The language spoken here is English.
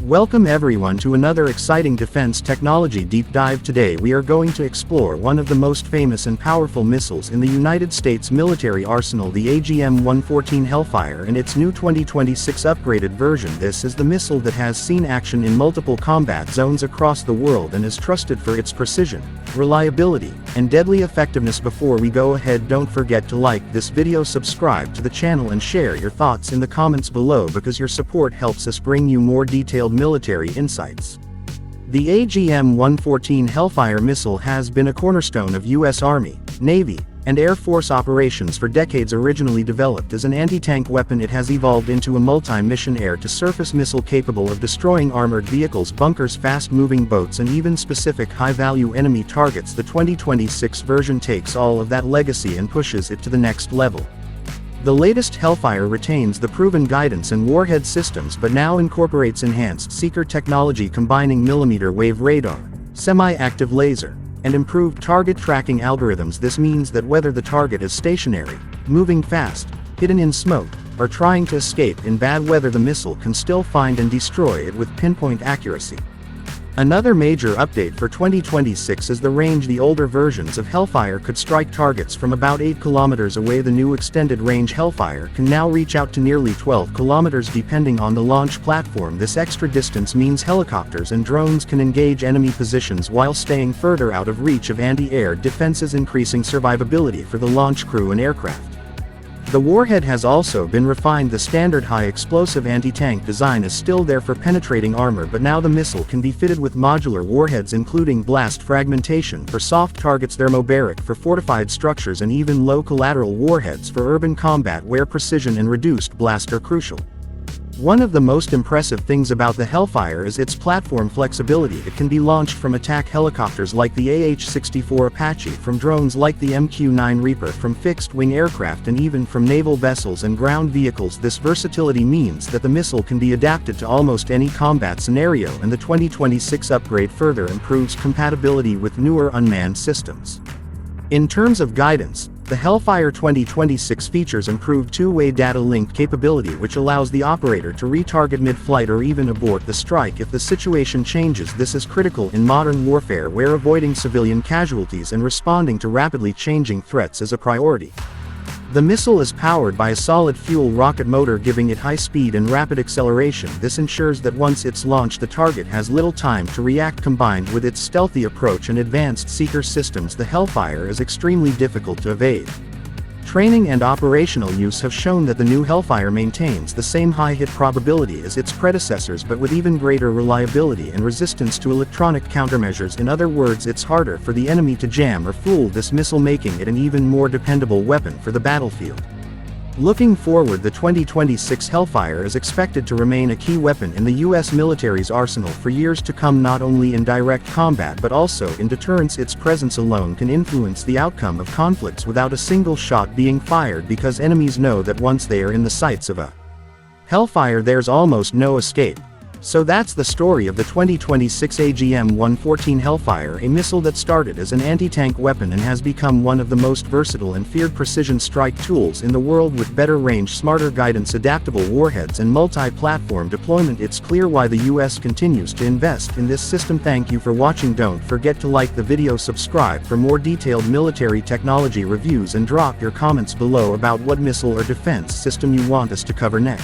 Welcome everyone to another exciting defense technology deep dive. Today we are going to explore one of the most famous and powerful missiles in the United States military arsenal, the AGM-114 Hellfire, and its new 2026 upgraded version. This is the missile that has seen action in multiple combat zones across the world and is trusted for its precision, reliability, and deadly effectiveness. Before we go ahead, don't forget to like this video, subscribe to the channel, and share your thoughts in the comments below, because your support helps us bring you more detailed military insights. The AGM-114 Hellfire missile has been a cornerstone of U.S. Army, Navy, and Air Force operations for decades. Originally developed as an anti-tank weapon, it has evolved into a multi-mission air-to-surface missile capable of destroying armored vehicles, bunkers, fast-moving boats, and even specific high-value enemy targets. The 2026 version takes all of that legacy and pushes it to the next level. The latest Hellfire retains the proven guidance and warhead systems, but now incorporates enhanced seeker technology combining millimeter-wave radar, semi-active laser, and improved target tracking algorithms. This means that whether the target is stationary, moving fast, hidden in smoke, or trying to escape in bad weather, the missile can still find and destroy it with pinpoint accuracy. Another major update for 2026 is the range. The older versions of Hellfire could strike targets from about 8 kilometers away. The new extended range Hellfire can now reach out to nearly 12 kilometers depending on the launch platform. This extra distance means helicopters and drones can engage enemy positions while staying further out of reach of anti-air defenses, increasing survivability for the launch crew and aircraft. The warhead has also been refined. The standard high-explosive anti-tank design is still there for penetrating armor, but now the missile can be fitted with modular warheads, including blast fragmentation for soft targets, thermobaric for fortified structures, and even low collateral warheads for urban combat where precision and reduced blast are crucial. One of the most impressive things about the Hellfire is its platform flexibility. It can be launched from attack helicopters like the AH-64 Apache, from drones like the MQ-9 Reaper, from fixed-wing aircraft, and even from naval vessels and ground vehicles. This versatility means that the missile can be adapted to almost any combat scenario, and the 2026 upgrade further improves compatibility with newer unmanned systems. In terms of guidance, the Hellfire 2026 features improved two-way data link capability, which allows the operator to retarget mid-flight or even abort the strike if the situation changes. This is critical in modern warfare, where avoiding civilian casualties and responding to rapidly changing threats is a priority. The missile is powered by a solid-fuel rocket motor, giving it high speed and rapid acceleration. This ensures that once it's launched, the target has little time to react. Combined with its stealthy approach and advanced seeker systems, the Hellfire is extremely difficult to evade. Training and operational use have shown that the new Hellfire maintains the same high hit probability as its predecessors, but with even greater reliability and resistance to electronic countermeasures. In other words, it's harder for the enemy to jam or fool this missile, making it an even more dependable weapon for the battlefield. Looking forward, the 2026 Hellfire is expected to remain a key weapon in the U.S. military's arsenal for years to come, not only in direct combat but also in deterrence. Its presence alone can influence the outcome of conflicts without a single shot being fired, because enemies know that once they are in the sights of a Hellfire, there's almost no escape. So that's the story of the 2026 AGM-114 Hellfire, a missile that started as an anti-tank weapon and has become one of the most versatile and feared precision strike tools in the world. With better range, smarter guidance, adaptable warheads, and multi-platform deployment, it's clear why the US continues to invest in this system. Thank you for watching. Don't forget to like the video, subscribe for more detailed military technology reviews, and drop your comments below about what missile or defense system you want us to cover next.